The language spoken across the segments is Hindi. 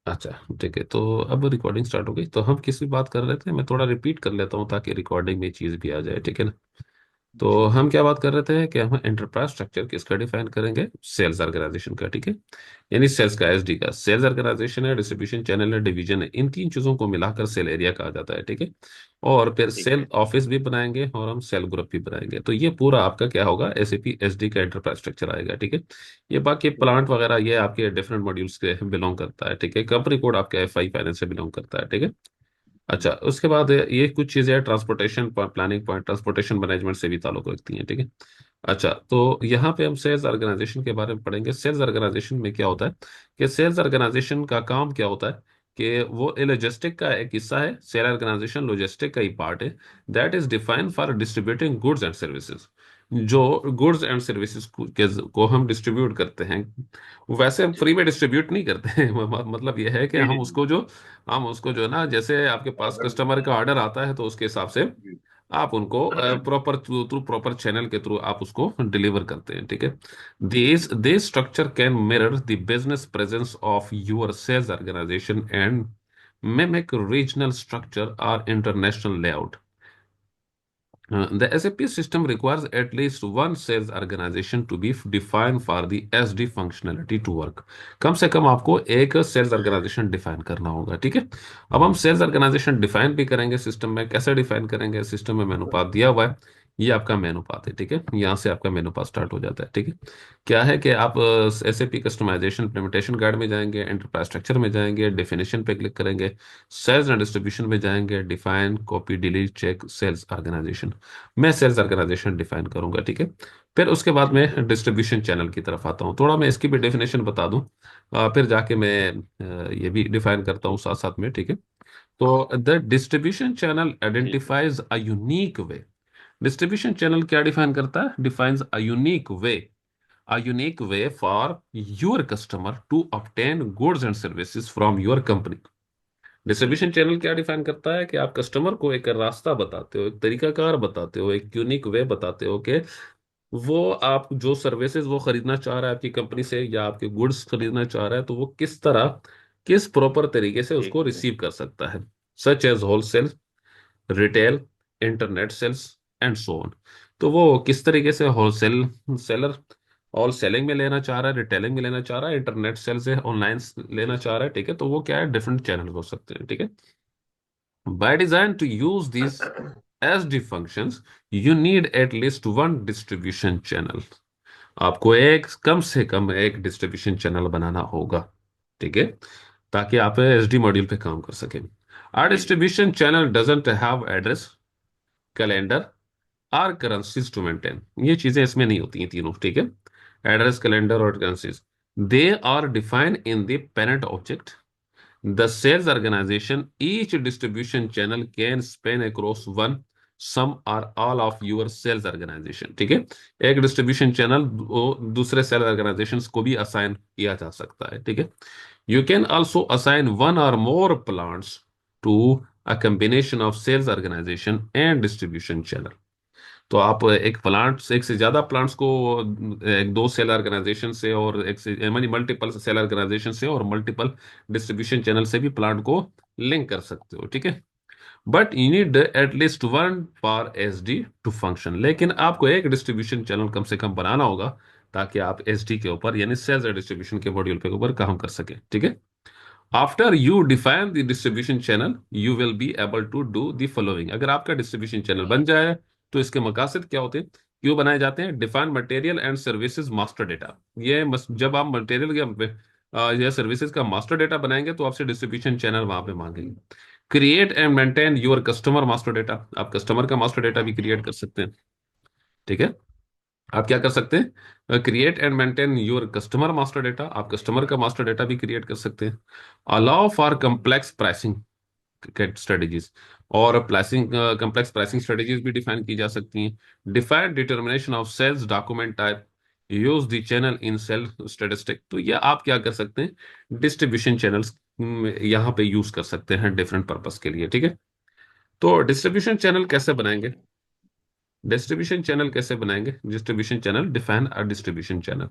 अच्छा ठीक है, तो अब रिकॉर्डिंग स्टार्ट हो गई। तो हम किस भी बात कर रहे थे, मैं थोड़ा रिपीट कर लेता हूँ ताकि रिकॉर्डिंग में चीज़ भी आ जाए, ठीक है ना। तो जी हम क्या बात कर रहे थे कि हम एंटरप्राइज स्ट्रक्चर किसका डिफाइन करेंगे, सेल्स ऑर्गेनाइजेशन का, ठीक है। यानी सेल्स का, एसडी का। सेल्स ऑर्गेनाइजेशन है, डिस्ट्रीब्यूशन चैनल है, डिवीजन है, इन तीन चीजों को मिलाकर सेल एरिया कहा जाता है, ठीक है। और फिर ठीक सेल है। ऑफिस भी बनाएंगे और हम सेल ग्रुप भी बनाएंगे, तो ये पूरा आपका क्या होगा, एसएपी एसडी का एंटरप्राइज स्ट्रक्चर आएगा, ठीक है। ये बाकी ठीक प्लांट है। वगैरह ये आपके डिफरेंट मॉड्यूल्स के बिलोंग करता है, ठीक है। कंपनी कोड आपका एफआई फाइनेंस से बिलोंग करता है, ठीक है। अच्छा, जी। उसके बाद ये कुछ चीजें हैं, transportation planning point, transportation management से भी ताल्लुक रखती हैं, ठीक है। अच्छा, तो यहाँ पे हम सेल्स ऑर्गेनाइजेशन के बारे में पढ़ेंगे। सेल्स ऑर्गेनाइजेशन में क्या होता है कि सेल्स ऑर्गेनाइजेशन का काम क्या होता है कि वो लॉजिस्टिक का एक हिस्सा है। सेल ऑर्गेनाइजेशन लॉजिस्टिक का ही पार्ट है, that is defined for distributing goods and services. जो गुड्स एंड सर्विसेज को हम डिस्ट्रीब्यूट करते हैं, वैसे हम फ्री जी में डिस्ट्रीब्यूट नहीं करते हैं। मतलब ये है कि जी हम जी उसको जो, हम उसको जो है ना, जैसे आपके पास ऑर्डर कस्टमर देते का ऑर्डर आता है तो उसके हिसाब से हैं। आप उनको जी प्रॉपर थ्रू प्रॉपर चैनल के थ्रू आप उसको डिलीवर करते हैं, ठीक है। This structure can mirror the business presence of your sales organisation and mimic regional structure or international layout. The SAP system requires at least one sales organization to be defined for the SD functionality to work. कम से कम आपको एक सेल्स ऑर्गेनाइजेशन डिफाइन करना होगा, ठीक है। अब हम सेल्स ऑर्गेनाइजेशन डिफाइन भी करेंगे सिस्टम में। कैसे डिफाइन करेंगे, सिस्टम में मेनू पाथ दिया हुआ है। ये आपका मेनू पाथ है, ठीक है। यहाँ से आपका मेनू पाथ स्टार्ट हो जाता है, ठीक है। क्या है कि आप एसएपी कस्टमाइजेशन इम्प्लीमेंटेशन गाइड में जाएंगे, एंटरप्राइज स्ट्रक्चर में जाएंगे, डेफिनेशन पे क्लिक करेंगे, सेल्स एंड डिस्ट्रीब्यूशन में जाएंगे, define copy delete check sales organisation. मैं सेल्स ऑर्गेनाइजेशन डिफाइन करूंगा, ठीक है। फिर उसके बाद ठीक है। मैं डिस्ट्रीब्यूशन चैनल की तरफ आता हूँ। थोड़ा मैं इसकी भी डेफिनेशन बता दूं, फिर जाके मैं ये भी डिफाइन करता हूँ साथ साथ में, ठीक है। तो द डिस्ट्रीब्यूशन चैनल ठीक है। Identifies a unique way. Distribution channel क्या डिफाइन करता है, defines a unique way, a unique way for your customer to obtain goods and services from your company. जी डिस्ट्रीब्यूशन चैनल क्या डिफाइन करता है कि आप कस्टमर को एक रास्ता बताते हो, एक तरीकाकार बताते हो, एक यूनिक वे बताते हो कि वो आप जो सर्विसेज वो खरीदना चाह रहा है आपकी कंपनी से, या आपके गुड्स खरीदना चाह रहा है, तो वो किस तरह, किस प्रॉपर तरीके से ठीक उसको है। रिसीव कर सकता है। Such as wholesale, retail, internet sales and so on. तो वो किस तरीके से होलसेल सेलर ऑल सेलिंग में लेना चाह रहा है, रिटेलिंग में लेना चाह रहा है, इंटरनेट सेल से ऑनलाइन लेना चाह रहा है, ठीक है। तो वो क्या है, डिफरेंट चैनल हो सकते हैं, ठीक है। By design to use this SD functions, you need at least one distribution channel. आपको एक, कम से कम एक डिस्ट्रीब्यूशन चैनल बनाना होगा, ठीक है, ताकि आप एसडी मॉड्यूल पे काम कर सकें। आर जी जी। Distribution channel doesn't have address, calendar or currencies to maintain. ये चीजें इसमें नहीं होती हैं तीनों, ठीक है। एड्रेस, कैलेंडर और currencies, they are defined in the parent object, the sales organisation, each distribution channel can span across one, some or all of your sales organisation, ठीक है। एक डिस्ट्रीब्यूशन चैनल दूसरे सेल ऑर्गेनाइजेशन को भी असाइन किया जा सकता है, ठीक है। You can also assign one or more plants to a combination of sales organization and distribution channel. तो आप एक प्लांट, एक से ज्यादा प्लांट्स को एक दो सेल ऑर्गेनाइजेशन से, और एक से यानी मल्टीपल सेल ऑर्गेनाइजेशन से और मल्टीपल डिस्ट्रीब्यूशन चैनल से भी प्लांट को लिंक कर सकते हो, ठीक है। But you need at least one for S D to function. लेकिन आपको एक डिस्ट्रीब्यूशन चैनल कम से कम बनाना होगा ताकि आप एस डी के ऊपर, यानी सेल्स और डिस्ट्रीब्यूशन के मॉड्यूल के ऊपर काम कर सके, ठीक है। After you define the distribution channel, you will be able to do the following. अगर आपका डिस्ट्रीब्यूशन चैनल बन जाए तो इसके मकासद क्या होते हैं, क्यों बनाए जाते हैं। Define material and services master data. जब आप मटेरियल या सर्विसेज का मास्टर डेटा बनाएंगे तो आपसे डिस्ट्रीब्यूशन चैनल वहां पे मांगेंगे। Create and maintain your customer master data. आप कस्टमर का मास्टर डेटा भी क्रिएट कर सकते हैं, ठीक है। आप क्या कर सकते हैं, create and maintain your customer master data. आप कस्टमर का मास्टर डेटा भी क्रिएट कर सकते हैं। Allow for complex pricing strategies, और प्राइसिंग, कम्प्लेक्स प्राइसिंग स्ट्रेटेजीज भी डिफाइन की जा सकती हैं। Define determination of sales document type, use the channel in sale statistic. तो ये आप क्या कर सकते हैं, डिस्ट्रीब्यूशन चैनल्स यहाँ पे यूज कर सकते हैं डिफरेंट पर्पस के लिए, ठीक है। तो डिस्ट्रीब्यूशन चैनल कैसे बनाएंगे, डिस्ट्रीब्यूशन चैनल कैसे बनाएंगे? Distribution channel, define a distribution channel.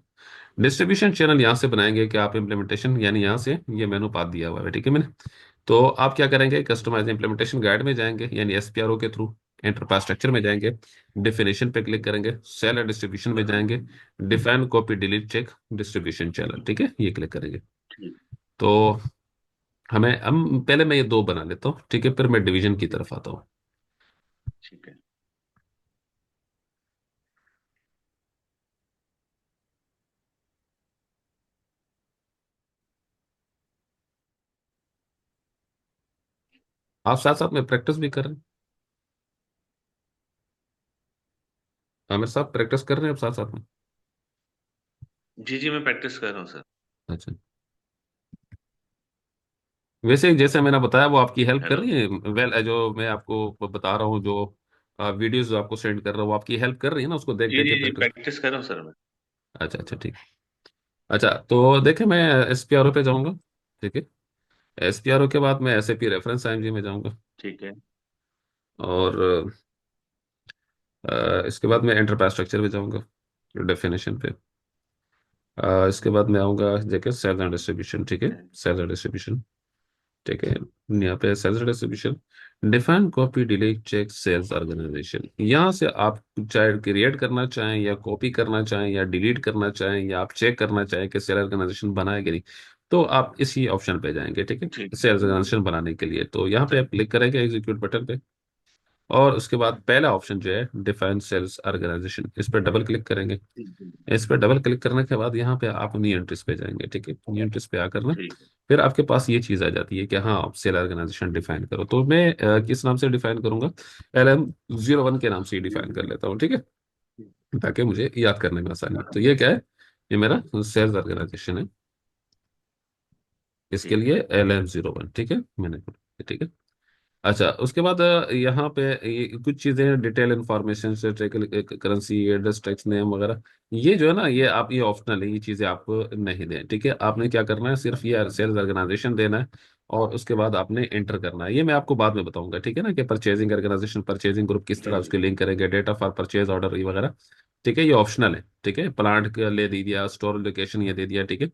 Distribution channel यहाँ से बनाएंगे कि आप इम्प्लीमेंटेशन, यानी यहाँ से ये मेनू पाथ दिया हुआ है, ठीक है मैंने। तो आप क्या करेंगे, कस्टमाइज इम्प्लीमेंटेशन गाइड में जाएंगे, यानी एसपीआरओ के थ्रू। एंटरप्राइज स्ट्रक्चर में जाएंगे, डिफिनेशन पे क्लिक करेंगे, सेल और डिस्ट्रीब्यूशन में जाएंगे, define copy delete check distribution channel, ठीक है, ये क्लिक करेंगे। ठीक। तो हमें, हम पहले मैं ये दो बना लेता हूँ, ठीक है, फिर मैं डिवीजन की ठीक। तरफ आता हूँ। ठीक है। आप साथ साथ में प्रैक्टिस भी कर रहे हैं? हाँ, मेरे साथ प्रैक्टिस कर रहे हैं आप साथ साथ में? जी जी, मैं प्रैक्टिस कर रहा हूँ सर। अच्छा। वैसे जैसे मैंने बताया, वो आपकी हेल्प कर हेलो। रही है? वेल, जो मैं आपको बता रहा हूँ, जो वीडियोस जो आपको सेंड कर रहा हूँ, वो आपकी हेल्प कर रही है ना, उसको देख जी देख के जी जी, प्रैक्टिस? प्रैक्टिस कर रहा हूँ सर मैं। अच्छा अच्छा, ठीक। अच्छा, तो देखे, मैं एसपीआरओ पे जाऊंगा, ठीक है। एसपीआरओ के बाद मैं एसएपी रेफरेंस आईएमजी में जाऊंगा। ठीक है। और इसके बाद मैं एंटरप्राइज स्ट्रक्चर पे जाऊंगा, डेफिनेशन पे। इसके बाद मैं आऊंगा देखे सेल्स एंड डिस्ट्रीब्यूशन, ठीक है। ठीक है। सेल्स एंड डिस्ट्रीब्यूशन, ठीक है। यहाँ पे sales distribution, define copy delete check sales organisation. यहाँ से आप चाहे क्रिएट करना चाहें, या कॉपी करना चाहें, या डिलीट करना चाहें, या आप चेक करना चाहें कि सेल ऑर्गेनाइजेशन बना है कि नहीं, तो आप इसी ऑप्शन पे जाएंगे, ठीक है। ठीक है। सेल्स ऑर्गेनाइजेशन बनाने के लिए तो यहाँ पे आप क्लिक करेंगे एग्जीक्यूट बटन पे। और उसके बाद पहला ऑप्शन जो है डिफाइन सेल्स ऑर्गेनाइजेशन, इस पर डबल क्लिक करेंगे। ठीक है। इस पर डबल क्लिक करने के बाद यहाँ पे आप न्यू एंट्रीज पे जाएंगे, ठीक है। न्यू एंट्रीज पे आकर ना, ठीक है। फिर आपके पास ये चीज आ जाती है कि हाँ, आप सेल ऑर्गेनाइजेशन डिफाइन करो। तो मैं किस नाम से डिफाइन करूंगा? LM01 के नाम से ही डिफाइन कर लेता हूँ, ठीक है, ताकि मुझे याद करने में आसानी हो। तो ये क्या है? ये मेरा सेल्स ऑर्गेनाइजेशन है, इसके ठीक है। लिए LM01, ठीक है, मैंने, ठीक है। अच्छा, उसके बाद यहाँ पे ये कुछ चीजें हैं, डिटेल इंफॉर्मेशन से, करेंसी, एड्रेस, टैक्स नेम वगैरह। ये जो है ना, ये आप, ये ऑप्शनल है, ये चीजें आप नहीं दें, ठीक है। आपने क्या करना है, सिर्फ ये सेल्स ऑर्गेनाइजेशन देना है, और उसके बाद आपने एंटर करना है। ये मैं आपको बाद में बताऊंगा, ठीक है ना, कि परचेजिंग ऑर्गेनाइजेशन, परचेजिंग ग्रुप किस जी तरह जी। उसके लिंक करेंगे, डेटा फॉर परचेज ऑर्डर ये वगैरह, ठीक है। ये ऑप्शनल है, ठीक है। प्लांट का ले दे दिया, स्टोर लोकेशन ये दे दिया, ठीक है।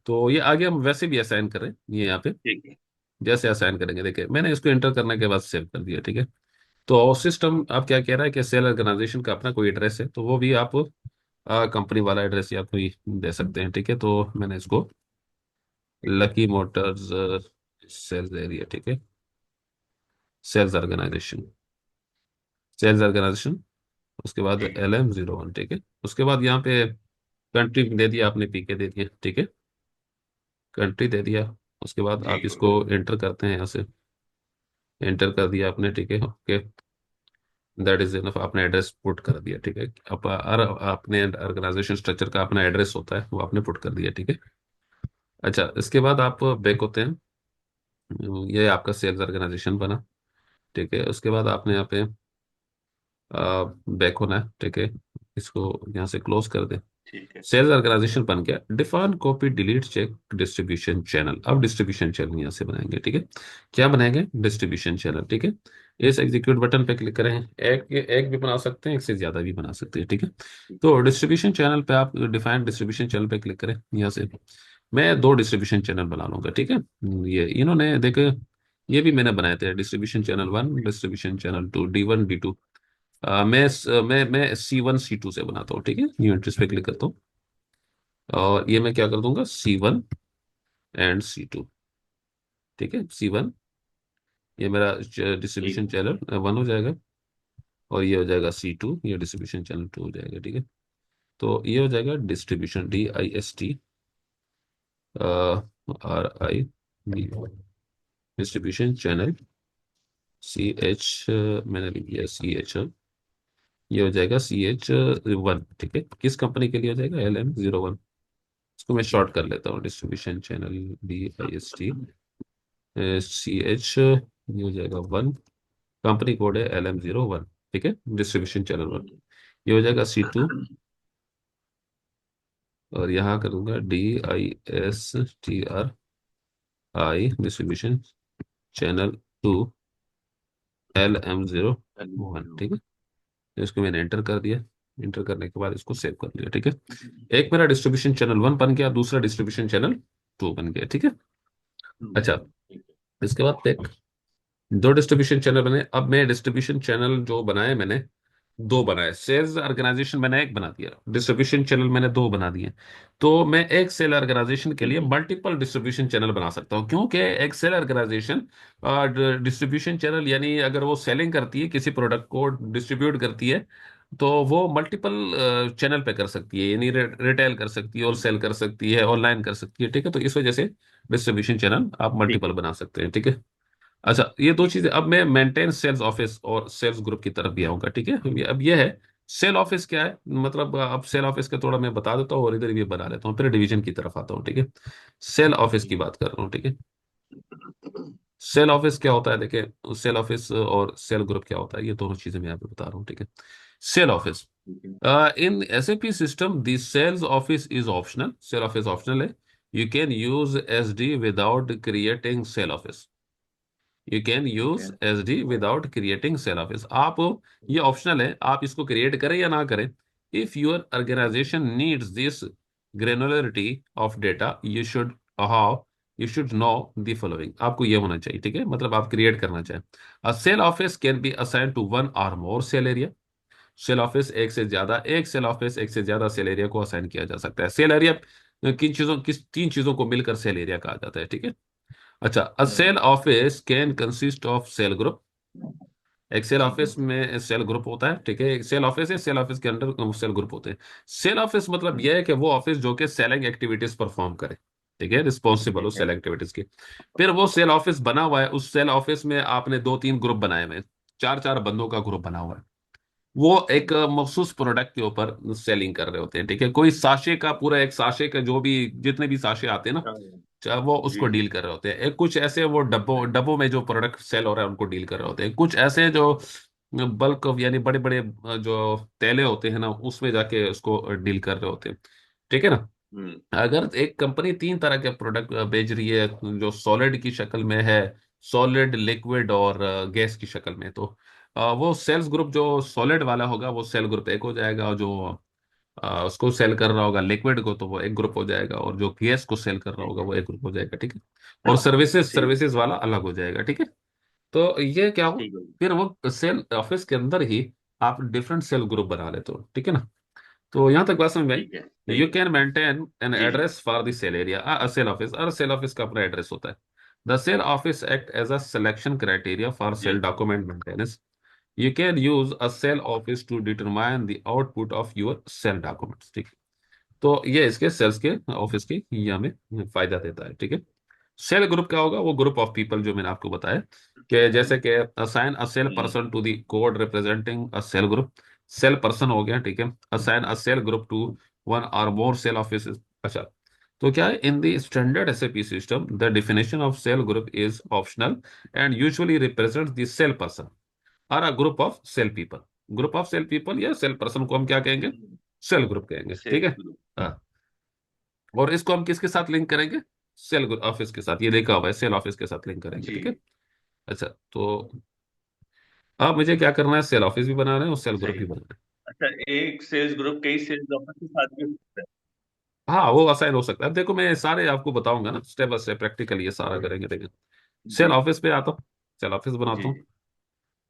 तो ये आगे हम वैसे भी असाइन करें, ये यहाँ पे ठीक है। जैसे असाइन करेंगे, देखिए मैंने इसको एंटर करने के बाद सेव कर दिया, ठीक है। तो सिस्टम आप क्या कह रहा है कि सेल ऑर्गेनाइजेशन का अपना कोई एड्रेस है, तो वो भी आप कंपनी वाला एड्रेस या कोई दे सकते हैं, ठीक है। तो मैंने इसको लकी मोटर्स सेल्स एरिया, ठीक है, सेल्स ऑर्गेनाइजेशन, सेल्स ऑर्गेनाइजेशन, उसके बाद ठीक है। LM01, ठीक है। उसके बाद यहाँ पे कंट्री दे दिया आपने, पीके दे दिया, ठीक है, कंट्री दे दिया। उसके बाद जी। आप इसको एंटर करते हैं, यहाँ से एंटर कर दिया आपने, ठीक है, ओके। दैट इज इनफ, आपने एड्रेस पुट कर दिया, ठीक है। अपने ऑर्गेनाइजेशन स्ट्रक्चर का अपना एड्रेस होता है, वो आपने पुट कर दिया, ठीक है। अच्छा, इसके बाद आप बैक होते हैं, ये आपका सेल्स ऑर्गेनाइजेशन बना, ठीक है। उसके बाद आपने यहाँ पे बैक होना है, ठीक है। इसको यहाँ से क्लोज कर दें। ठीक है। सेल्स ऑर्गेनाइजेशन बन गया, define copy delete check distribution channel. अब डिस्ट्रीब्यूशन चैनल यहाँ से बनाएंगे, ठीक है। क्या बनाएंगे? डिस्ट्रीब्यूशन चैनल, ठीक है। इस एग्जीक्यूट बटन पे क्लिक करें, एक एक भी बना सकते हैं, एक से ज्यादा भी बना सकते हैं, ठीक है। ठीक तो डिस्ट्रीब्यूशन चैनल पे आप डिफाइन डिस्ट्रीब्यूशन चैनल पे क्लिक करें, यहाँ से मैं दो डिस्ट्रीब्यूशन चैनल बना लूंगा, ठीक है। ये इन्होंने देखे, ये भी मैंने बनाए थे, distribution channel 1, distribution channel 2, D1 D2। मैं C1 C2 से बनाता हूँ, ठीक है। न्यू एंट्रीज पे क्लिक करता हूँ, और ये मैं क्या कर दूंगा, C1 एंड C2, ठीक है। C1, ये मेरा ठीक डिस्ट्रीब्यूशन चैनल 1 हो जाएगा, और ये हो जाएगा C2, ये डिस्ट्रीब्यूशन चैनल 2 हो जाएगा, ठीक है। तो ये हो जाएगा distribution, DIST, RI, distribution channel CH, मैंने लिख दिया CH, ये हो जाएगा CH1, ठीक है। किस कंपनी के लिए हो जाएगा? LM01। इसको मैं शॉर्ट कर लेता हूँ, डिस्ट्रीब्यूशन चैनल DIST, CH, ये हो जाएगा 1, कंपनी कोड है LM01, ठीक है, डिस्ट्रीब्यूशन चैनल 1। ठीक है। ये हो जाएगा C2, और यहाँ करूँगा DISTRI, डिस्ट्रीब्यूशन चैनल 2, LM01, ठीक है। तो इसको मैंने एंटर कर दिया। एंटर करने के बाद इसको सेव कर लिया, ठीक है। एक मेरा डिस्ट्रीब्यूशन चैनल 1 बन गया, दूसरा डिस्ट्रीब्यूशन चैनल 2 बन गया, ठीक है। अच्छा, ठीक है। इसके बाद देख, दो डिस्ट्रीब्यूशन चैनल बने। अब मैं डिस्ट्रीब्यूशन चैनल जो बनाए मैंने, दो बनाए। सेल्स ऑर्गेनाइजेशन मैंने एक बना दिया, डिस्ट्रीब्यूशन चैनल मैंने दो बना दिए। तो मैं एक सेल ऑर्गेनाइजेशन के लिए हम्म। मल्टीपल डिस्ट्रीब्यूशन चैनल बना सकता हूँ, क्योंकि एक सेल ऑर्गेनाइजेशन डिस्ट्रीब्यूशन चैनल यानी अगर वो सेलिंग करती है, किसी प्रोडक्ट को डिस्ट्रीब्यूट करती है, तो वो मल्टीपल चैनल पे कर सकती है, यानी रिटेल कर सकती है और सेल कर सकती है, ऑनलाइन कर सकती है, ठीक है। तो इस वजह से डिस्ट्रीब्यूशन चैनल आप ठीक मल्टीपल है। बना सकते हैं, ठीक है। अच्छा, ये दो चीजें। अब मैं मेंटेन सेल्स ऑफिस और सेल्स ग्रुप की तरफ भी आऊंगा, ठीक है। अब ये है सेल ऑफिस क्या है, मतलब अब सेल ऑफिस का थोड़ा मैं बता देता हूँ और इधर भी बना लेता हूँ, फिर डिवीजन की तरफ आता हूँ, ठीक है। सेल ऑफिस की बात कर रहा हूँ, ठीक है। सेल ऑफिस क्या होता है, देखिए, सेल ऑफिस और सेल ग्रुप क्या होता है, ये दोनों चीजें मैं यहाँ पे बता रहा हूँ, ठीक है। सेल ऑफिस, ठीक है। In SAP system the sales office is optional. Sale office optional है। You can use SD without creating sale office. You can ठीक यूज है। SD without creating sale office. आप, ये ऑप्शनल है, आप इसको क्रिएट करें या ना करें। If your organisation needs this granularity of data, you should know the following. आपको ये होना चाहिए, ठीक है, मतलब आप क्रिएट करना चाहें। A sale office can be assign to one or more sale area. Sale office एक सेल ऑफिस एक से ज्यादा सेल एरिया को असाइन किया जा सकता है। सेल एरिया किस तीन चीजों को मिलकर सेल एरिया कहा जाता है, ठीक है। अच्छा, a sale hmm. Office can consist of sale group. एक सेल ठीक है। ऑफिस में सेल ग्रुप होता है, ठीक है। एक सेल ऑफिस है, सेल ऑफिस के अंडर सेल ग्रुप होते हैं। सेल ऑफिस मतलब यह है कि वो ऑफिस जो कि सेलिंग एक्टिविटीज परफॉर्म करे, ठीक है, रिस्पॉन्सिबल हो ठीक है। सेल एक्टिविटीज की। फिर वो सेल ऑफिस बना हुआ है, उस सेल ऑफिस में आपने दो तीन ग्रुप बनाए हुए हैं, चार चार बंदों का ग्रुप बना हुआ है। वो एक मखसूस प्रोडक्ट के ऊपर सेलिंग कर रहे होते हैं, ठीक है। कोई साशे का, पूरा एक साशे का, जो भी जितने भी साशे आते हैं ना, हाँ। चाहे वो जी उसको जी। डील कर रहे होते हैं। एक कुछ ऐसे वो डब्बों डब्बों में जो प्रोडक्ट सेल हो रहा है उनको डील कर रहे होते हैं। कुछ ऐसे जो बल्क यानी बड़े बड़े जो तेले होते हैं ना, उसमें जाके उसको डील कर रहे होते हैं, ठीक है ना। हम्म। अगर एक कंपनी तीन तरह के प्रोडक्ट बेच रही है, जो सॉलिड की शक्ल में है, सॉलिड, लिक्विड और गैस की शक्ल में, तो वो सेल्स ग्रुप जो सॉलिड वाला होगा वो सेल ग्रुप एक हो जाएगा, और जो उसको सेल कर रहा होगा लिक्विड को, तो वो एक ग्रुप हो जाएगा, और जो गैस को सेल कर रहा ठीक होगा है। वो एक ग्रुप हो जाएगा, ठीक है। और सर्विसेज ठीक सर्विसेज वाला अलग हो जाएगा, ठीक है। तो ये क्या हो, ठीक है। फिर वो सेल ऑफिस के अंदर ही आप डिफरेंट सेल ग्रुप बना लेते हो, ठीक है ना। तो यहां तक बात समझ में आई। ठीक है। सही यू है। कैन मेंटेन एन जी जी। Address for the sale area. Sale office, और सेल ऑफिस का अपना एड्रेस होता है। The sale office act as a selection criteria for जी। Sale document maintenance. You can use a cell office to determine the output of your cell documents, ठीक है। तो ये इसके सेल्स के ऑफिस की ये हमें फायदा देता है, ठीक है। सेल ग्रुप क्या होगा, वो ग्रुप ऑफ पीपल जो मैंने आपको बताया, कि जैसे कि assign a sale hmm. Person to the code representing a sale group. Sale person हो गया, ठीक है। Assign a sale group to one or more sale office. अच्छा, तो क्या है, in the standard SAP system the definition of sale group is optional and usually represent the sale person or a group of sale people. Group of sale people या सेल पर्सन को हम क्या कहेंगे, सेल ग्रुप कहेंगे, ठीक है। Sales group. हाँ, और इसको हम किसके साथ लिंक करेंगे, सेल ऑफिस के साथ, ये देखा हुआ है, सेल ऑफिस के साथ लिंक करेंगे, ठीक है। जी। अच्छा, तो अब मुझे क्या करना है, सेल ऑफिस भी बनाना है और सेल ग्रुप सही भी है। बनाना है। अच्छा, एक सेल्स ग्रुप कई सेल्स ऑफिस के साथ भी हो सकता हाँ, वो असाइन हो सकता है। अब देखो, मैं सारे आपको बताऊंगा ना, स्टेप बाय स्टेप प्रैक्टिकली ये सारा करेंगे, देखिए। है। सेल जी ऑफिस पे आता हूँ, सेल ऑफिस बनाता जी। हूँ। जी।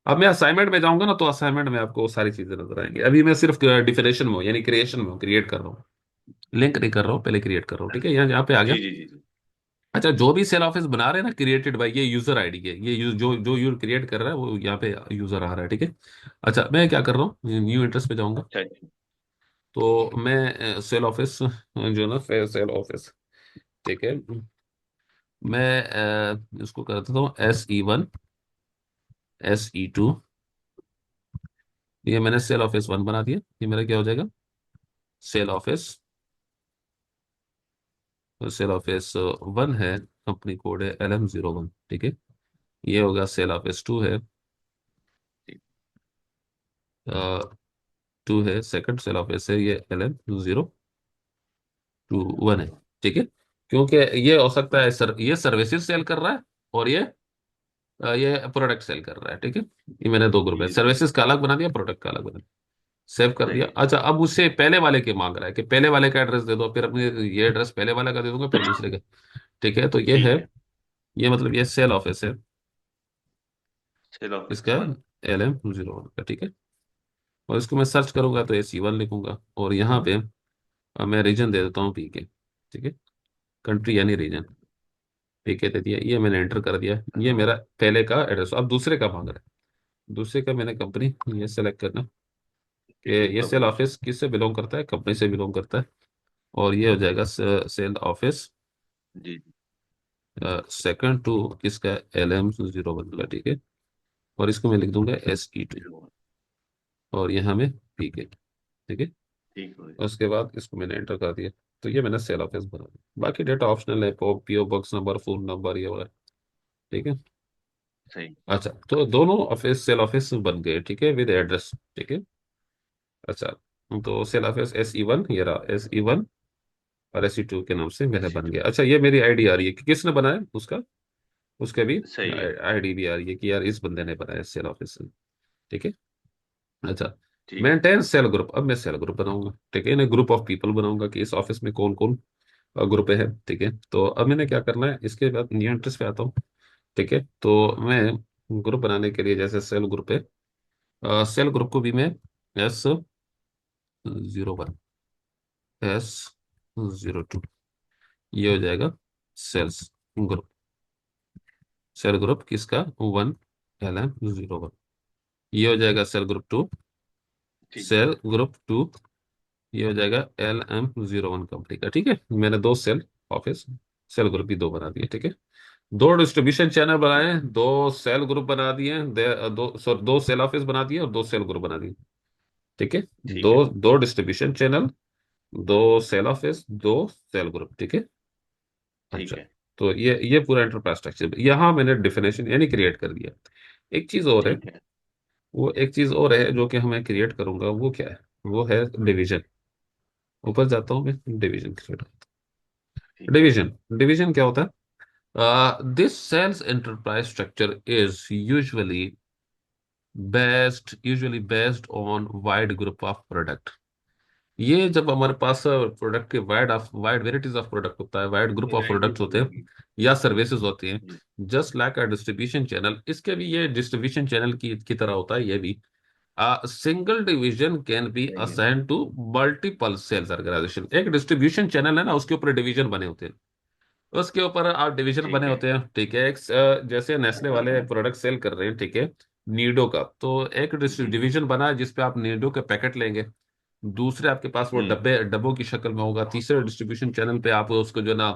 अब मैं असाइनमेंट में जाऊंगा ना, तो असाइनमेंट में आपको सारी चीजें नजर आएंगी। अभी मैं सिर्फ डिफिनेशन में हूँ, यानी क्रिएशन में हूँ, क्रिएट कर रहा हूँ, लिंक नहीं कर रहा हूँ, पहले क्रिएट कर रहा हूँ, ठीक है। यहाँ पे आ गया। जी जी। जी जी। अच्छा, जो भी सेल ऑफिस बना रहे हैं ना, क्रिएटेड बाय, ये यूजर आईडी है, ये जो जो यूर क्रिएट कर रहा है वो यहाँ पे यूजर आ रहा है, ठीक है। अच्छा, मैं क्या कर रहा हूँ, न्यू इंटरेस्ट पे जाऊंगा। अच्छा अच्छा। तो मैं सेल ऑफिस जो ना, सेल ऑफिस, ठीक है। मैं इसको कर देता हूँ SE1, SE2। ये मैंने सेल ऑफिस 1 बना दिया। ये मेरा क्या हो जाएगा, सेल ऑफिस, सेल ऑफिस 1 है, कंपनी कोड है LM01, ठीक है। ये होगा सेल ऑफिस 2 है, ठीक। 2 है, सेकंड सेल ऑफिस है, ये LM021 है, ठीक है। क्योंकि ये हो सकता है सर, ये सर्विसेज सेल कर रहा है, और ये ये प्रोडक्ट सेल कर रहा है, ठीक है। ये मैंने दो ग्रुप है, जी सही है। सर्विसेज का अलग बना दिया, प्रोडक्ट का अलग बना दिया, सेव कर सही दिया। है। अच्छा, अब उससे पहले वाले के मांग रहा है कि पहले वाले का एड्रेस दे दो, फिर अपने ये एड्रेस पहले वाला का दे दूंगा, फिर दूसरे का। ठीक है, तो ये है, ठीक है। ये मतलब ये सेल ऑफिस है सेल इसका, ऑफिस वन। LM01 का, ठीक है। और इसको मैं सर्च करूंगा तो SE1 लिखूंगा, और यहाँ पे मैं रीजन दे देता हूँ PK, ठीक है, कंट्री यानी रीजन। PK दे दिया, ये मैंने एंटर कर दिया, ये मेरा पहले का एड्रेस। अब दूसरे का मांग रहा है, दूसरे का मैंने कंपनी ये सेलेक्ट करना कि ये सेल कंपनी। ऑफिस किससे बिलोंग करता है, कंपनी से बिलोंग करता है। और ये हो जाएगा सेल ऑफिस जी जी। सेकंड टू किसका, LM01 का, ठीक है। और इसको मैं लिख दूंगा SE2, 01। और यहाँ में PK, ठीक है। ठीक हो गया। उसके बाद इसको मैंने एंटर कर दिया, तो ये मैंने सेल ऑफिस बना दिया। बाकी डेटा ऑप्शनल है, PO box number, phone number, ये वाला, ठीक है। सही। अच्छा, तो दोनों ऑफिस सेल ऑफिस बन गए, ठीक है, विद एड्रेस, ठीक है। अच्छा, तो सेल ऑफिस SE1, ये रहा SE1, और SE2 के नाम से मेरा ऐसी बन टू। गया। अच्छा, ये मेरी आईडी आ रही है कि किसने बनाया उसका, उसके भी सही है। आईडी भी आ रही है कि यार इस बंदे ने बनाया सेल ऑफिस, ठीक है। अच्छा, ठीक है। मेंटेन सेल ग्रुप, अब मैं सेल ग्रुप बनाऊंगा, ठीक है, इन्हें ग्रुप ऑफ पीपल बनाऊंगा कि इस ऑफिस में कौन कौन ग्रुप है, ठीक है। तो अब मैंने क्या करना है, इसके बाद न्यू एंट्रीज पे आता हूँ, ठीक है। तो मैं ग्रुप बनाने के लिए, जैसे सेल ग्रुप है, सेल ग्रुप को भी मैं S01, S02, ये हो जाएगा सेल्स ग्रुप, सेल ग्रुप किसका, 1, LM01, ये हो जाएगा सेल ग्रुप 2, ठीक है। सेल ग्रुप 2, ये हो जाएगा LM01 कंपनी का, ठीक है। मैंने दो सेल ऑफिस, सेल ग्रुप भी दो बना दिए, ठीक है। दो डिस्ट्रीब्यूशन चैनल ठीक बनाए, है। दो सेल ग्रुप बना दिए, दो सेल ऑफिस बना दिए, और दो सेल ग्रुप बना दिए, ठीक है। ठीक है। दो दो डिस्ट्रीब्यूशन चैनल, दो सेल ऑफिस, दो सेल ग्रुप, ठीक है। अच्छा, ठीक है। तो ये पूरा एंटरप्राइज स्ट्रक्चर यहाँ मैंने डिफिनेशन यानी क्रिएट कर दिया। एक चीज और है, ठीक है। वो एक चीज और है जो कि हमें क्रिएट करूंगा, वो क्या है, वो है डिवीजन। ऊपर जाता हूँ मैं, डिवीजन क्रिएट, ठीक है। डिवीजन, डिवीजन क्या होता है, this sales enterprise structure is usually based on wide group of product. ये जब हमारे पास प्रोडक्ट के वाइड वेराइटीज ऑफ प्रोडक्ट होता है, wide group of products varieties होते हैं होगी। या सर्विसेज होती हैं, जी। Just like a distribution channel, इसके भी ये डिस्ट्रीब्यूशन चैनल की तरह होता है ये भी। सिंगल डिवीजन कैन बी सही है। Assign to multiple sales organisation. एक डिस्ट्रीब्यूशन चैनल है ना, उसके ऊपर डिवीजन बने होते हैं, उसके ऊपर आप डिवीजन बने ठीक है। होते हैं, ठीक है। जैसे नेस्ले हाँ वाले हाँ। प्रोडक्ट सेल कर रहे हैं, ठीक है, नीडो का, तो एक जी। डिवीजन बना है जिसपे आप नीडो के पैकेट लेंगे। दूसरे आपके पास वो हम्म। डब्बे डब्बों की शक्ल में होगा। तीसरे डिस्ट्रीब्यूशन चैनल पे आप उसको जो ना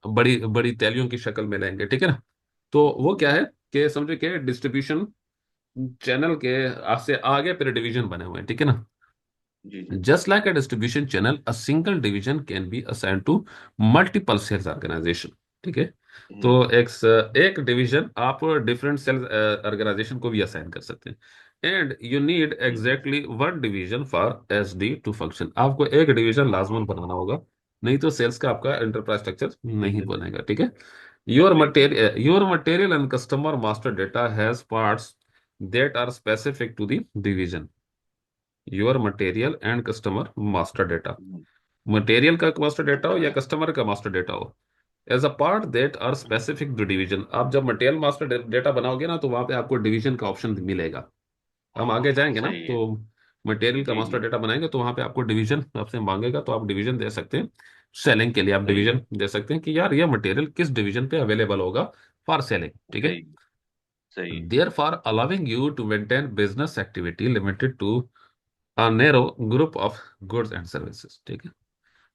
बड़ी बड़ी तैलियों की शक्ल में लेंगे, ठीक है ना। तो वो क्या है कि समझो कि डिस्ट्रीब्यूशन चैनल के से आगे फिर डिवीजन बने हुए हैं, ठीक है ना। जी जी। Just like a distribution channel, a single division can be assigned to multiple sales organization. ठीक है, तो हम्म। एक डिवीजन आप डिफरेंट सेल्स ऑर्गेनाइजेशन को भी असाइन कर सकते हैं। एंड यू नीड ठीक है। Exactly one division for SD to function. आपको एक डिवीजन लाजमन बनाना होगा, नहीं तो सेल्स का आपका एंटरप्राइज स्ट्रक्चर ठीक नहीं है। बनेगा, ठीक है। कंप्लीट नहीं होगा। Your material and customer master data has parts that are specific to the division. Your material and customer master data, hmm. Material का मास्टर डेटा हो या कस्टमर का मास्टर डेटा हो, as a part that are specific to division. आप जब मटेरियल मास्टर डेटा बनाओगे ना, तो वहां पे आपको डिवीजन का ऑप्शन मिलेगा। हम आगे जाएंगे ना, सही है। तो मटेरियल का जी मास्टर जी। डेटा बनाएंगे तो वहां पे आपको डिवीजन आपसे मांगेगा, तो आप डिवीजन दे सकते हैं। सेलिंग के लिए आप सही है। डिवीजन दे सकते हैं कि यार ये मटेरियल किस डिवीजन पे अवेलेबल होगा फॉर सेलिंग, ठीक है। सही। सही है। Therefore allowing you to maintain business activity limited to a narrow group of goods and services, ठीक है।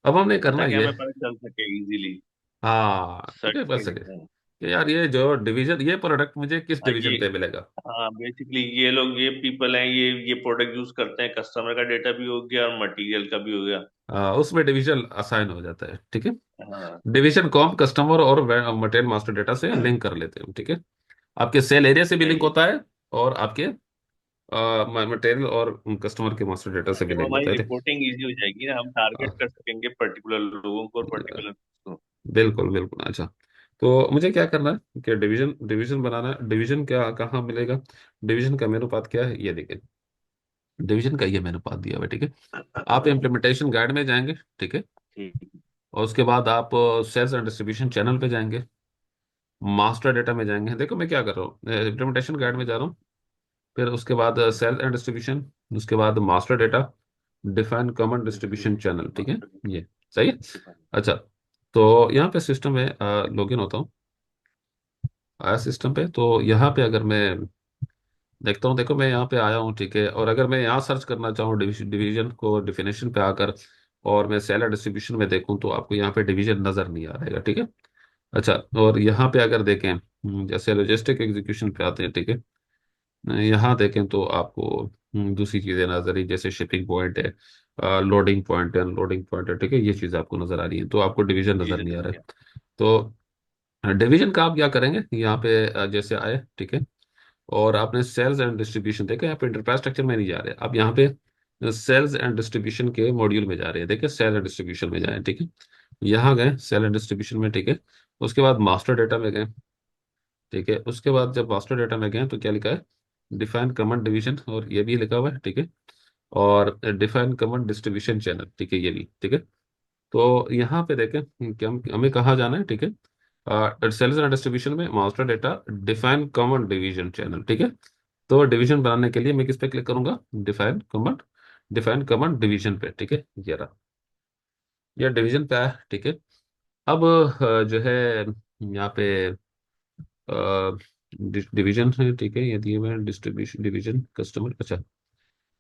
अब हमने करना ताकि ये, हमें पता चल सके इजीली। हाँ ठीक है, सर्च बस के। सके कि यार ये जो डिवीजन, ये प्रोडक्ट मुझे किस हाँ ये। डिवीजन पे मिलेगा। हाँ बेसिकली ये लोग ये पीपल हैं ये प्रोडक्ट यूज करते हैं, कस्टमर का डेटा भी हो गया और मटेरियल का भी हो गया। उसमें डिवीजन असाइन हो जाता है, ठीक है। हाँ। डिवीजन को हम कस्टमर और मटेरियल मास्टर डेटा से लिंक कर लेते हैं, ठीक है। आपके सेल एरिया से भी लिंक सही है। होता है, और आपके मटेरियल और कस्टमर के मास्टर डेटा से भी जब लिंक होता हमारी है। रिपोर्टिंग इजी हो जाएगी ना, हम टारगेट कर सकेंगे पर्टिकुलर लोगों को और पर्टिकुलर को। बिल्कुल बिल्कुल। अच्छा, तो मुझे क्या करना है कि डिवीजन डिवीजन बनाना है। डिवीजन क्या कहाँ मिलेगा? डिवीजन का मेनू पाथ क्या है, ये देखिए। डिवीजन का ये मेनू पाथ दिया हुआ है, ठीक है। आप इम्प्लीमेंटेशन गाइड में जाएंगे, ठीक है। ठीक। और उसके बाद आप सेल्स एंड डिस्ट्रीब्यूशन चैनल पे जाएंगे, मास्टर डेटा में जाएंगे। देखो मैं क्या कर रहा हूँ, इम्प्लीमेंटेशन गाइड में जा रहा हूँ, फिर उसके बाद सेल्स एंड डिस्ट्रीब्यूशन, उसके बाद master data, define common distribution channel, ठीक है। ये सही है। अच्छा, तो यहाँ पे सिस्टम में लॉगिन होता हूँ, आया सिस्टम पे। तो यहाँ पे अगर मैं देखता हूँ, देखो मैं यहाँ पे आया हूँ, ठीक है। और अगर मैं यहाँ सर्च करना चाहूँ डिवीजन को डिफिनेशन पे आकर, और मैं सेलर डिस्ट्रीब्यूशन में देखूँ, तो आपको यहाँ पे डिवीजन नजर नहीं आ रहेगा, ठीक है। अच्छा, और यहाँ पे अगर देखें, जैसे लॉजिस्टिक एग्जीक्यूशन पे आते हैं, ठीक है। यहाँ देखें तो आपको दूसरी चीजें नजर आई, जैसे शिपिंग पॉइंट है, लोडिंग पॉइंट है, अनलोडिंग पॉइंट है, ठीक है। ये चीजें आपको नजर आ रही है, तो आपको डिवीजन जी नजर नहीं आ रहा समझ है। गया। तो डिवीजन का आप क्या करेंगे, यहाँ पे जैसे आए, ठीक है। और आपने सेल्स एंड डिस्ट्रीब्यूशन देखा, यहाँ पे इंटरप्राइज स्ट्रक्चर में नहीं जा रहे, आप यहाँ पे सेल्स एंड डिस्ट्रीब्यूशन के मॉड्यूल में जा रहे हैं, देखिए सेल एंड डिस्ट्रीब्यूशन में जाए, ठीक है। यहाँ गए सेल एंड डिस्ट्रीब्यूशन में, ठीक है। उसके बाद मास्टर डेटा में गए, ठीक है। उसके बाद जब मास्टर डेटा में गए तो क्या लिखा है, डिफाइन कमांड डिवीजन, और ये भी लिखा हुआ है, ठीक है। और डिफाइन कमांड डिस्ट्रीब्यूशन चैनल, ठीक है, ये भी ठीक है। तो यहाँ पे देखें कि हमें कहाँ जाना है, ठीक है। सेल्स एंड डिस्ट्रीब्यूशन में master data, define common division channel, ठीक है। तो डिवीजन बनाने के लिए मैं किस पे क्लिक करूंगा, डिफाइन कॉमन डिवीजन पे, ठीक है। ये रहा, ये डिवीजन पे आया, ठीक है। अब जो है यहाँ पे डिवीजन है, ठीक है। ये दिए हुए हैं डिस्ट्रीब्यूशन, डिवीजन, कस्टमर। अच्छा,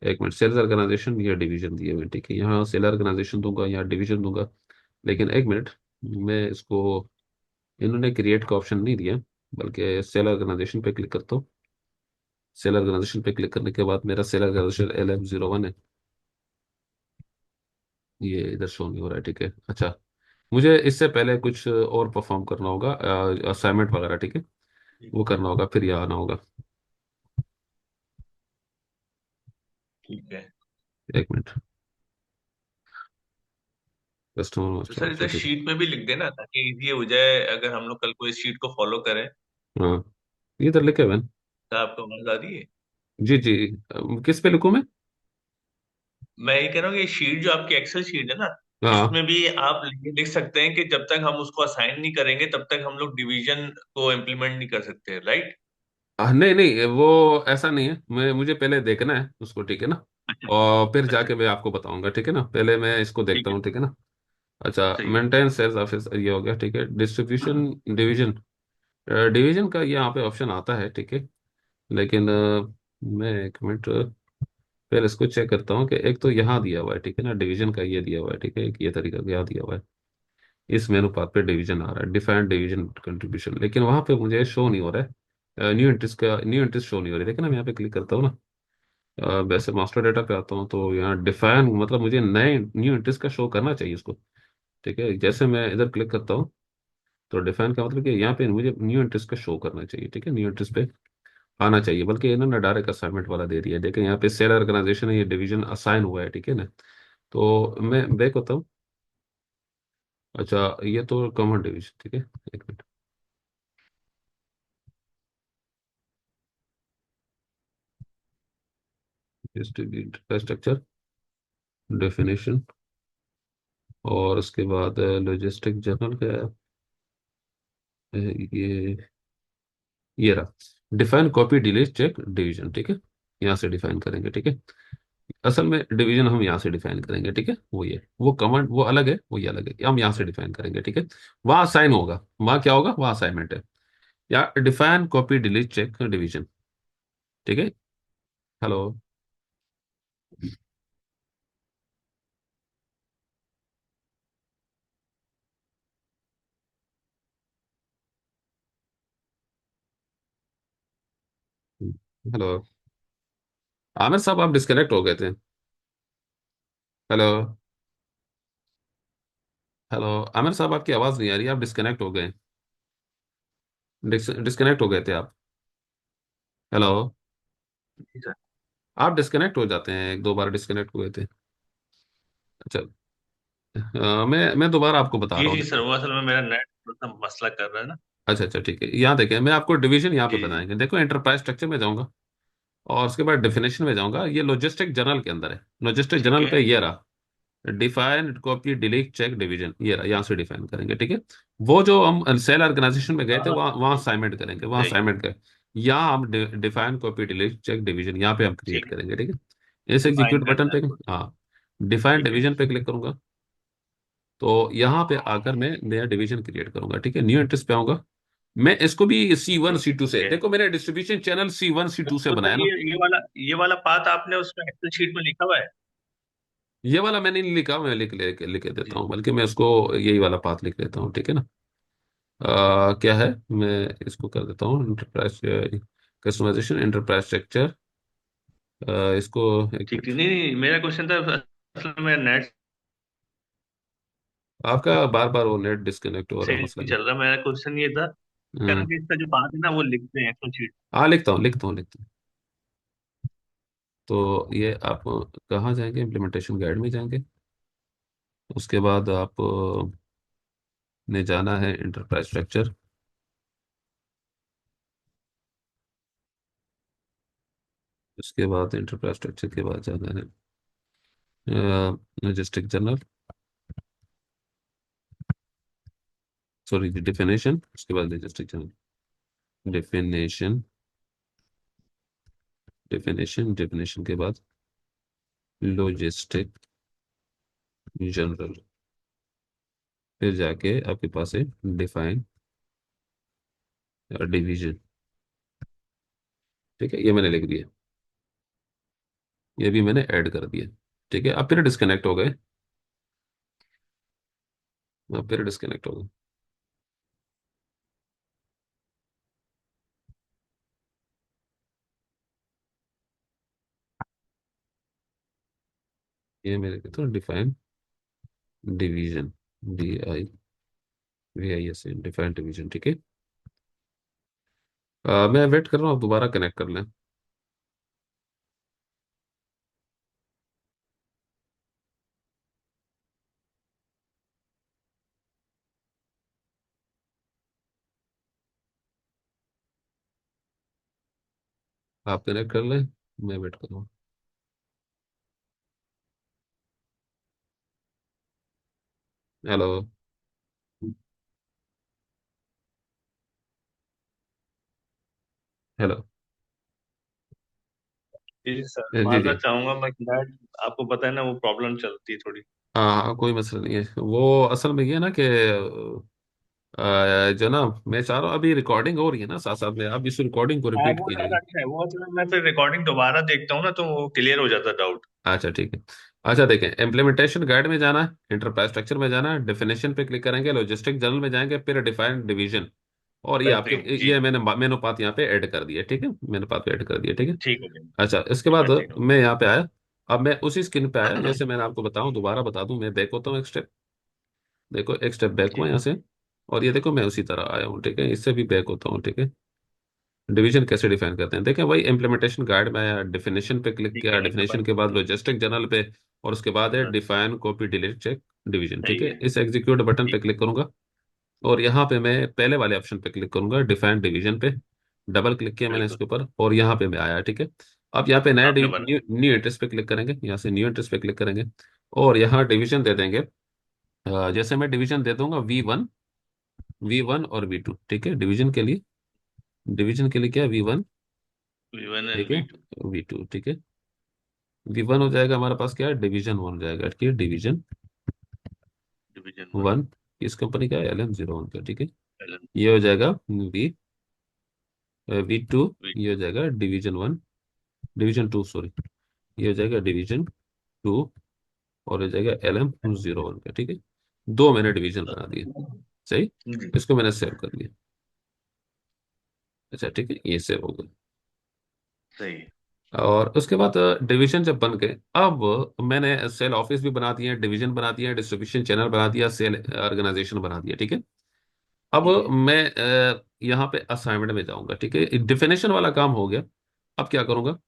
एक मिनट, सेल्स ऑर्गेनाइजेशन, ये डिवीजन दिए हुए हैं, ठीक है। यहाँ सेल ऑर्गेनाइजेशन दूंगा, यहाँ डिवीजन दूंगा। लेकिन एक मिनट, मैं इसको, इन्होंने क्रिएट का ऑप्शन नहीं दिया, बल्कि सेल ऑर्गेनाइजेशन पे क्लिक करता हूँ। सेल ऑर्गेनाइजेशन पे क्लिक करने के बाद मेरा सेल ऑर्गेनाइजेशन LM01 है, ये इधर शो नहीं हो रहा है, ठीक है। अच्छा, मुझे इससे पहले कुछ और परफॉर्म करना होगा, असाइनमेंट वगैरह, ठीक है। वो करना होगा, फिर यहाँ आना होगा। ठीक है। एक मिनट, कस्टमर तो मास्टर सर ऑप्शन, इधर ठीक शीट में भी लिख देना ताकि इजी हो जाए, अगर हम लोग कल को इस शीट को फॉलो करें। है। हाँ, ये इधर लिखे हुए हैं। तो आपको आवाज आ रही है? जी जी, किस पे लिखूं मैं? मैं ये कह रहा हूँ कि शीट जो आपकी एक्सेल शीट है ना, हाँ। इसमें भी आप ये लिख सकते हैं कि जब तक हम उसको असाइन नहीं करेंगे तब तक हम लोग डिवीजन को इम्प्लीमेंट नहीं कर सकते, राइट? नहीं नहीं, वो ऐसा नहीं है, मुझे पहले देखना है उसको, ठीक है ना। अच्छा। और फिर अच्छा। जाके मैं आपको बताऊंगा, ठीक है ना। पहले मैं इसको देखता ठीक है। हूँ, ठीक है ना। अच्छा, सही है। मेंटेन सेल्स ऑफिस, ये हो गया, ठीक है। डिस्ट्रीब्यूशन डिवीजन, डिवीजन का यहाँ पे ऑप्शन आता है, ठीक है। लेकिन मैं एक मिनट पहले इसको चेक करता हूँ कि एक तो यहाँ दिया हुआ है, ठीक है ना, डिवीजन का ये दिया हुआ है, ठीक है। एक ये तरीका यहाँ दिया हुआ है, इस मेनू पाथ पे डिवीजन आ रहा है, डिफाइंड डिवीजन कंट्रीब्यूशन, लेकिन वहां पे मुझे शो नहीं हो रहा है। न्यू इंटरेस्ट का, न्यू इंटरेस्ट शो नहीं हो रही, देखिए ना। मैं यहाँ पे क्लिक करता हूँ ना, वैसे मास्टर डेटा पे आता हूँ, तो यहाँ डिफाइन मतलब मुझे नए न्यू इंटरेस्ट का शो करना चाहिए उसको, ठीक है। जैसे मैं इधर क्लिक करता हूँ, तो डिफाइन का मतलब कि यहाँ पे मुझे न्यू इंटरेस्ट का शो करना चाहिए, ठीक है। न्यू इंटरेस्ट पे आना चाहिए, बल्कि इन्होंने डायरेक्ट असाइनमेंट वाला दे दिया है, देखिए यहाँ पे सेल ऑर्गेनाइजेशन है, ये डिवीजन असाइन हुआ है, ठीक है ना। तो मैं बैक होता हूँ। अच्छा, ये तो कॉमन डिवीजन, ठीक है। एक मिनट, डिस्ट्रीब्यूट स्ट्रक्चर, डेफिनेशन, और उसके बाद लॉजिस्टिक जर्नल का ये ये रहा, define copy delete check division, ठीक है। यहाँ से डिफाइन करेंगे, ठीक है। असल में डिवीजन हम यहाँ से डिफाइन करेंगे, ठीक है। वो ये, वो कमांड वो अलग है, वो ये अलग है, हम यहाँ से डिफाइन करेंगे, ठीक है। वहाँ साइन होगा, वहाँ क्या होगा, वहाँ असाइनमेंट है। या define copy delete check division, ठीक है। हेलो। हेलो, आमिर साहब आप डिस्कनेक्ट हो गए थे। हेलो। हेलो, आमिर साहब आपकी आवाज़ नहीं आ रही, आप डिस्कनेक्ट हो गए। डिस्कनेक्ट हो गए थे आप। हेलो। जी सर। आप डिस्कनेक्ट हो जाते हैं, एक दो बार डिस्कनेक्ट हुए थे। अच्छा, मैं दोबारा आपको बता जी रहा हूँ, जी सर, वो असल में मेरा नेट थोड़ा सा मसला कर रहा है ना। अच्छा अच्छा ठीक है, यहाँ देखें, मैं आपको डिवीजन यहाँ पे जी जी। बताएंगे। देखो एंटरप्राइज स्ट्रक्चर में जाऊंगा और उसके बाद डेफिनेशन में जाऊंगा। ये लॉजिस्टिक जर्नल के अंदर है। लॉजिस्टिक ठीक जर्नल है। पे ये रहा, define copy delete check division, ये रहा, यहाँ से डिफाइन करेंगे। ठीक है, वो जो हम सेल ऑर्गेनाइजेशन में गए थे हाँ वहाँ वहाँ जी। असाइनमेंट करेंगे, वहाँ सही। असाइनमेंट करें। यहाँ हम define copy delete check division यहाँ पे हम क्रिएट ठीक है। करेंगे। ठीक है, इस डिफाइन एग्जीक्यूट बटन करना है पे, कुछ। हाँ, डिफाइन ठीक है। डिवीजन पे क्लिक करूंगा। तो यहाँ पे आकर मैं नया डिवीजन क्रिएट करूंगा। ठीक है, न्यू एंट्रीज पे आऊंगा। मैं इसको भी C1 C2 से, ठीक है। देखो मैंने डिस्ट्रीब्यूशन चैनल C1 C2 से तो बनाया सर ना। ये वाला पाथ आपने उसमें एक्सेल शीट में लिखा हुआ है? ये वाला मैंने नहीं लिखा, मैं लिख देता जी। हूँ, बल्कि मैं उसको यही वाला पाथ लिख लेता हूँ। ठीक है ना। क्या है, मैं इसको कर देता हूँ इंटरप्राइज कस्टमाइजेशन एंटरप्राइज स्ट्रक्चर। इसको एक ठीक मिनट। थी, नहीं नहीं, मेरा क्वेश्चन था असल में नेट आपका बार बार वो नेट डिस्कनेक्ट हो रहा से है, मसला नहीं क्या? चल रहा। मेरा क्वेश्चन ये था हाँ करके इसका जो पाथ है ना वो लिखते हैं एक्सेल शीट। लिखता हूँ लिखता हूँ लिखता हूँ। तो ये आप कहाँ जाएंगे, इम्प्लीमेंटेशन गाइड में जाएंगे। उसके बाद आप ने जाना है एंटरप्राइज स्ट्रक्चर। उसके बाद एंटरप्राइज स्ट्रक्चर के बाद जाना है लॉजिस्टिक जर्नल, सॉरी डिफिनेशन। उसके बाद लॉजिस्टिक जर्नल, डेफिनेशन, डेफिनेशन के बाद लॉजिस्टिक जनरल, फिर जाके आपके पास है डिफाइन डिवीजन। ठीक है, ये मैंने लिख दिया, ये भी मैंने ऐड कर दिया। ठीक है, अब फिर डिस्कनेक्ट हो गए, अब फिर डिस्कनेक्ट हो गए। ये मेरे कहते हैं define division, DIVIS, define division. ठीक है, मैं वेट कर रहा हूँ, आप दोबारा कनेक्ट कर लें। आप कनेक्ट कर लें, मैं वेट कर रहा हूँ। हेलो। हेलो। जी सर, जी जी। माजरत चाहूंगा मैं, नेट आपको पता है ना वो प्रॉब्लम चलती है थोड़ी। हाँ हाँ, कोई मसला नहीं है। वो असल में ये है ना कि जो ना, मैं चाह रहा हूँ, अभी रिकॉर्डिंग हो रही है ना साथ साथ में, आप इस रिकॉर्डिंग को हाँ रिपीट वो कीजिएगा। ज्यादा अच्छा है, वो असल में मैं फिर रिकॉर्डिंग दोबारा देखता हूँ ना तो वो क्लियर हो जाता डाउट। अच्छा ठीक है। अच्छा देखें, इम्प्लीमेंटेशन गाइड में जाना है, एंटरप्राइज स्ट्रक्चर में जाना है, डेफिनेशन पे क्लिक करेंगे, लॉजिस्टिक जर्नल में जाएंगे, फिर डिफाइन डिवीजन। और ये आपके, बेहतरीन जी। ये मैंने मेनू पाथ यहाँ पे ऐड कर दिया। ठीक है, मेनू पाथ पे ऐड कर दिया। ठीक है। ठीक हो गया। अच्छा, इसके बाद बेहतरीन हो मैं यहाँ पे आया। अब मैं उसी स्क्रीन पे आया, गया। जैसे मैंने आपको बताऊं, दोबारा बता दूं, मैं बैक होता हूँ एक स्टेप। देखो एक स्टेप बैक हुआ ठीक यहाँ है। से। और ये देखो मैं उसी तरह आया हूँ। ठीक है, इससे भी बैक होता हूँ। ठीक है, डिवीजन कैसे डिफाइन करते हैं देखें, वही इंप्लीमेंटेशन गाइड में आया, डेफिनेशन पे क्लिक ठीक किया, है, डेफिनेशन डिफाइन के बाद करते लॉजिस्टिक जर्नल पे, और उसके बाद है हैं। Define copy delete check division. ठीक सही है, है। इस एग्जीक्यूट बटन पे ठीक। क्लिक करूंगा। और यहाँ पे मैं पहले वाले ऑप्शन पे क्लिक करूंगा, डिफाइन डिवीजन पे। डबल क्लिक किया मैंने बिल्कुल। इसके ऊपर, और यहाँ पे मैं आया। ठीक है, अब यहाँ पे नया आपने बना। न्यू न्यू एड्रेस पे क्लिक करेंगे, यहाँ से न्यू एड्रेस पे क्लिक करेंगे। और यहाँ डिवीजन दे देंगे। जैसे मैं डिवीजन दे दूंगा V1 और V2। ठीक है, डिवीजन के लिए क्या है, V1। V1 ठीक एंड है, V2। V2। ठीक है, V1 हो जाएगा हमारे पास, क्या है, डिवीजन 1 हो जाएगा। ठीक है, डिवीजन 1। डिवीजन 1 किस कंपनी का है, LM01 का। ठीक है, एलन। ये हो जाएगा V2। वी। ये हो जाएगा डिवीजन 1, डिवीजन 2 सॉरी, ये हो जाएगा डिवीजन 2। और हो जाएगा LM01 का। ठीक है, दो मैंने डिवीजन बना दिए। सही, जी। इसको मैंने सेव कर लिया। अच्छा ठीक है, ये सेव हो गया। सही है। और उसके बाद डिवीजन जब बन गए, अब मैंने सेल ऑफिस भी बना दिए, डिवीजन बना दिया, डिस्ट्रीब्यूशन चैनल बना दिया, सेल ऑर्गेनाइजेशन बना दिया। ठीक है, अब ठीक है। मैं यहाँ पे असाइनमेंट में जाऊंगा। ठीक है, डिफिनेशन वाला काम हो गया। अब क्या करूंगा,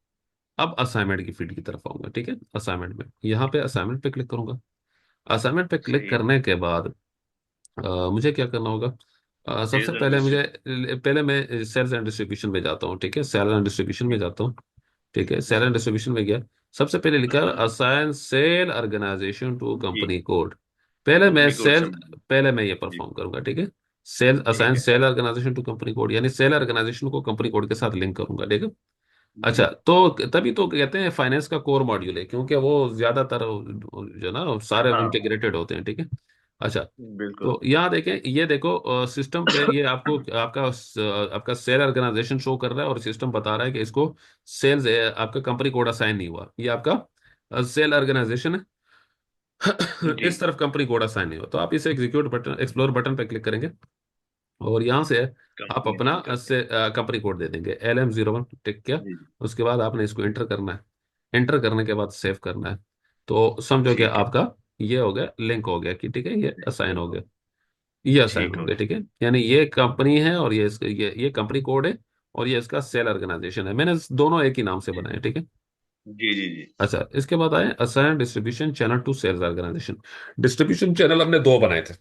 अब असाइनमेंट की फील्ड की तरफ आऊंगा। ठीक है, असाइनमेंट में यहाँ पे असाइनमेंट पे क्लिक करूंगा। असाइनमेंट पे क्लिक सही है। करने के बाद मुझे क्या करना होगा? सबसे सेल्स एंड पहले मुझे, डिस्ट्रीब्यूशन। पहले मैं सेल्स एंड डिस्ट्रीब्यूशन में जाता हूँ, ठीक है, सेल्स एंड डिस्ट्रीब्यूशन में जी जाता हूँ। ठीक है, सेल एंड डिस्ट्रीब्यूशन में गया। सबसे पहले लिखा असाइन सेल ऑर्गेनाइजेशन टू जी। Company code. पहले मैं कंपनी कोड सेल, समझ। पहले मैं ये जी। परफॉर्म करूंगा, ठीक है। सेल ठीक असाइन है। Sale organisation to company code, यानी सेल ऑर्गेनाइजेशन को कंपनी कोड के साथ लिंक करूंगा, ठीक है। जी। अच्छा, तो तभी तो कहते हैं फाइनेंस का कोर मॉड्यूल है, क्योंकि वो ज्यादातर जो ना सारे हाँ। इंटीग्रेटेड होते हैं, ठीक है। अच्छा, बिल्कुल। तो यहाँ देखें, ये देखो सिस्टम पे ये आपको आपका आपका सेल ऑर्गेनाइजेशन शो कर रहा है, और सिस्टम बता रहा है कि इसको सेल्स, आपका कंपनी कोड असाइन नहीं हुआ, ये आपका सेल ऑर्गेनाइजेशन है। जी। इस तरफ कंपनी कोड असाइन नहीं हुआ, तो आप इसे एग्जीक्यूट बटन, एक्सप्लोर बटन पे क्लिक करेंगे, और यहाँ से आप कंपनी अपना असाइन करते हैं। कंपनी कोड दे देंगे, LM01, टिक किया। जी। जी। उसके बाद आपने इसको एंटर करना है। एंटर करने के बाद सेव करना है। तो समझो कि ठीक है। आपका ये हो गया, लिंक हो गया, कि ठीक है, ये असाइन हो गया, बिल्कुल। ये असाइन ठीक हो हो गया, गया। ठीक है। यानी ये कंपनी है, और ये इसका ये कंपनी कोड है, और ये इसका सेल ऑर्गेनाइजेशन है। मैंने दोनों एक ही नाम से जी बनाए, ठीक है। जी जी। जी अच्छा, इसके बाद आए assign distribution channel to sales organisation. Distribution channel हमने दो बनाए थे,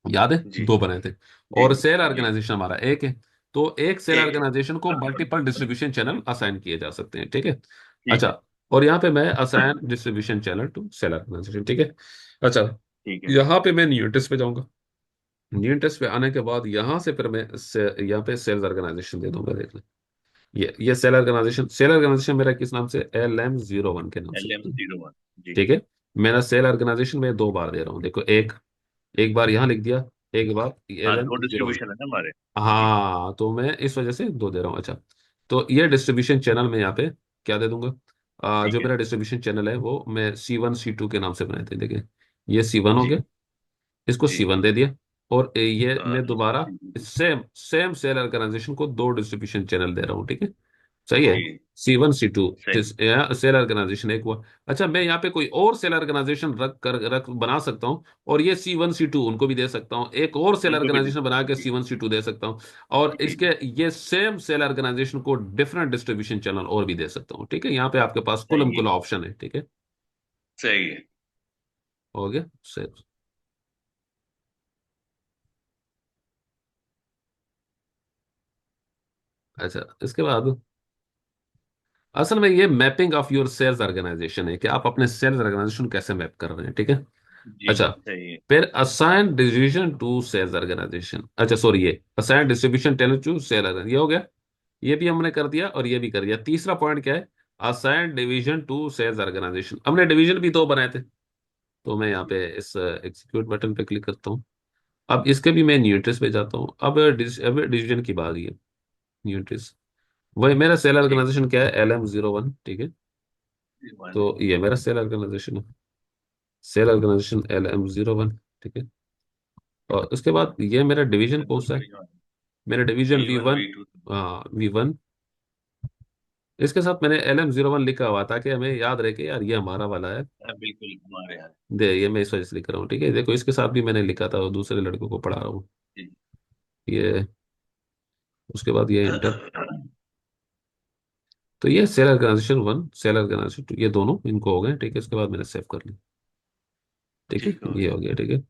याद है, जी दो बनाए थे। जी। और सेल जी। ऑर्गेनाइजेशन हमारा एक है। तो एक सेल एक है। ऑर्गेनाइजेशन को मल्टीपल डिस्ट्रीब्यूशन चैनल असाइन किए जा सकते हैं, ठीक है। ठीक है। अच्छा, और यहाँ पे मैं assign distribution channel to sale organisation, ठीक है। अच्छा, ठीक है। यहाँ पे मैं न्यू टेस्ट पे जाऊंगा। न्यू टेस्ट पे आने के बाद यहाँ से फिर मैं यहाँ पे सेल्स ऑर्गेनाइजेशन दे दूंगा, देख लें। ये सेल ऑर्गेनाइजेशन मेरा किस नाम से, LM01 के नाम से, LM01। जी। ठीक है। मेरा सेल ऑर्गेनाइजेशन में दो बार दे रहा हूँ, देखो, एक एक बार यहाँ लिख दिया, एक बार हाँ, एल एम दो जीरो वन डिस्ट्रीब्यूशन है ना हमारे। जी। हाँ, तो मैं इस वजह से दो दे रहा हूँ। अच्छा, तो ये डिस्ट्रीब्यूशन चैनल में यहाँ पे क्या दे दूंगा? जो ठीक है। मेरा डिस्ट्रीब्यूशन चैनल है वो मैं C1 C2 के नाम से बनाए थे, देखिए, ये C1 हो जी गया, इसको जी। C1 दे दिया। और ये मैं इसको दोबारा सेम सेम सेल ऑर्गेनाइजेशन को दो डिस्ट्रीब्यूशन चैनल दे रहा हूँ, ठीक है। सही है। जी। C1 C2 सही। सेल ऑर्गेनाइजेशन एक हुआ। अच्छा, मैं यहाँ पे कोई और सेल ऑर्गेनाइजेशन रख बना सकता हूँ, और ये C1 C2 उनको भी दे सकता हूँ, एक और सेल उनको भी दे ऑर्गेनाइजेशन बना के सकते हैं। C1 C2 दे सकता हूँ। और जी इसके ये सेम सेल ऑर्गेनाइजेशन को डिफरेंट डिस्ट्रीब्यूशन चैनल और भी दे सकता हूँ, ठीक है। यहाँ पे आपके पास कुल सही है। कुल ऑप्शन है, ठीक है। सही है। हो गया सेव। अच्छा, इसके बाद असल में ये mapping of your sales organisation है, कि आप अपने सेल्स ऑर्गेनाइजेशन कैसे मैप कर रहे हैं, ठीक है। जी। अच्छा, सही है। फिर assign division to sales organisation, अच्छा सॉरी, ये असाइन डिस्ट्रीब्यूशन टेल टू सेल ऑर्गेनाइजेशन, ये हो गया। ये भी हमने कर दिया, और ये भी कर दिया। तीसरा पॉइंट क्या है? Assign division to sales organisation. हमने डिवीजन भी दो बनाए थे, तो मैं यहाँ जी पे इस एग्जीक्यूट बटन पे क्लिक करता हूँ। अब इसके भी मैं न्यूट्रिस पे जाता हूँ। अब डिवीजन की बात है, न्यूट्रिस। वही मेरा सेल ठीक। ऑर्गेनाइजेशन क्या है, LM01, ठीक है। वन है। तो ये मेरा सेल ऑर्गेनाइजेशन है, सेल ऑर्गेनाइजेशन LM01, ठीक है। और उसके बाद ये मेरा डिवीजन कौन बिल्कुल सा है? Page one. मेरा डिवीजन V1 V1। V2। हाँ, V1। इसके साथ मैंने LM01 लिखा हुआ, ताकि हमें याद रहे कि यार ये हमारा वाला है। बिल्कुल हमारे यहाँ। दे, ये मैं इस वजह से लिख रहा हूँ, ठीक है। देखो, इसके साथ भी मैंने लिखा था, वो दूसरे लड़कों को पढ़ा रहा हूँ। जी। ये, उसके बाद ये इंटर। तो ये सेल ऑर्गेनाइजेशन 1, सेल ऑर्गेनाइजेशन 2, ये दोनों इनको हो गए, ठीक है। इसके बाद मैंने सेव कर लिया, ठीक है, ठीक हो ये गया। हो गया, ठीक है।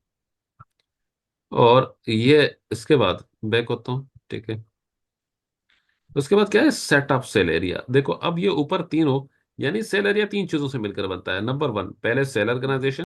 और ये, इसके बाद बैक होता हूँ, ठीक है। उसके बाद क्या है, सेटअप सेल एरिया। देखो, अब ये ऊपर तीन हो, यानी सेल एरिया तीन चीजों से मिलकर बनता है। नंबर 1, पहले सेल ऑर्गेनाइजेशन।